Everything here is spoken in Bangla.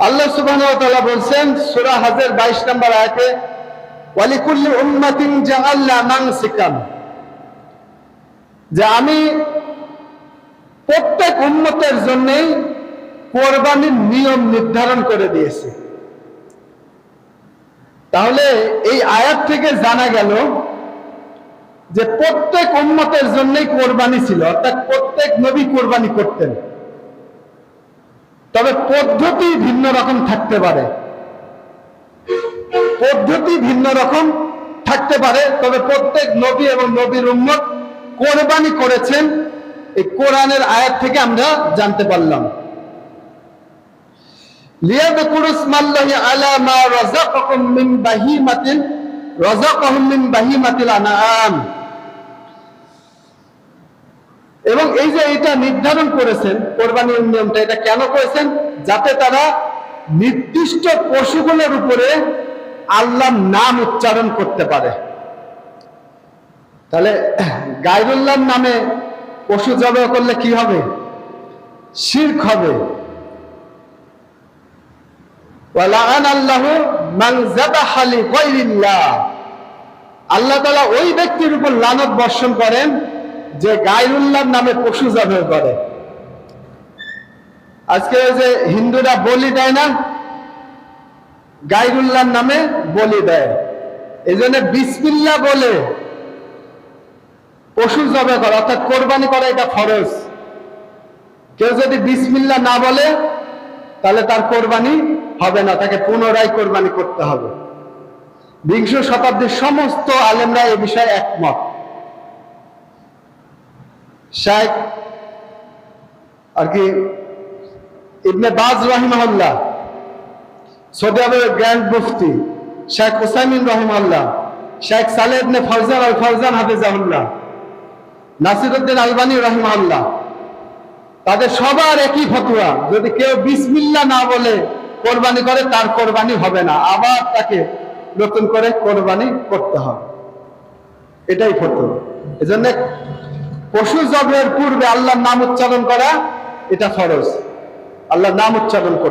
আল্লাহ সুবহানাহু ওয়া তাআলা বলছেন সূরা হজের 22 নম্বর আয়াতে, ওয়ালিকুল্লি উম্মাতিন জাআলনা মানসিকান, যে আমি প্রত্যেক উম্মতের জন্যই কোরবানির নিয়ম নির্ধারণ করে দিয়েছি। তাহলে এই আয়াত থেকে জানা গেল যে প্রত্যেক উম্মতের জন্যই কোরবানি ছিল, অর্থাৎ প্রত্যেক নবী কোরবানি করতেন। তবে পদ্ধতি ভিন্ন রকম থাকতে পারে, তবে প্রত্যেক নবী এবং নবীর উম্মত কোরবানি করেছেন, এই কোরআনের আয়াত থেকে আমরা জানতে পারলাম। লিয়াযকুরু ইসমাল্লাহি আলা মা রাযাকাহুম মিন বাহিমাতিল আনআম, এবং এই যে এটা নির্ধারণ করেছেন কোরবানির নিয়মটা, এটা কেন করেছেন? যাতে তারা নির্দিষ্ট পশুগুলোর উপরে আল্লাহর নাম উচ্চারণ করতে পারে। তাহলে গায়রুল্লাহর নামে পশু জবাই করলে কি হবে? শিরক হবে। ওয়ালাআনাল্লাহু মান যাবাহা লিগায়রিল্লাহ, আল্লাহ তাআলা ওই ব্যক্তির উপর লানত বর্ষণ করেন যে গায়রুল্লাহর নামে পশু জবাই করে। আজকে যে হিন্দুরা বলি দেয় না, গায়রুল্লাহর নামে বলি দেয়, এই জন্য বিসমিল্লাহ বলে পশু জবাই করা অর্থাৎ কোরবানি করা এটা ফরজ। কেউ যদি বিসমিল্লাহ না বলে তাহলে তার কোরবানি হবে না, তাকে পুনরায় কোরবানি করতে হবে। বিংশ শতাব্দীর সমস্ত আলেমরা এ বিষয়ে একমত। শাইখ আর কি ইবনে বাজ রাহিমাহুল্লাহ, সৌদি আরবের গ্র্যান্ড মুফতি শেখ উসাইমিন রাহিমাহুল্লাহ, শেখ সালেহ ইবনে ফওজান আল ফওজান হাফিজাহুল্লাহ, নাসিরউদ্দিন আলবানী রাহিমাহুল্লাহ, তাদের সবার একই ফতোয়া, যদি কেউ বিসমিল্লাহ না বলে কোরবানি করে তার কোরবানি হবে না, আবার তাকে নতুন করে কোরবানি করতে হবে। এটাই ফতোয়া। এজন্য পশু জবের পূর্বে আল্লাহর নাম উচ্চারণ করা এটা ফরজ, আল্লাহর নাম উচ্চারণ করতে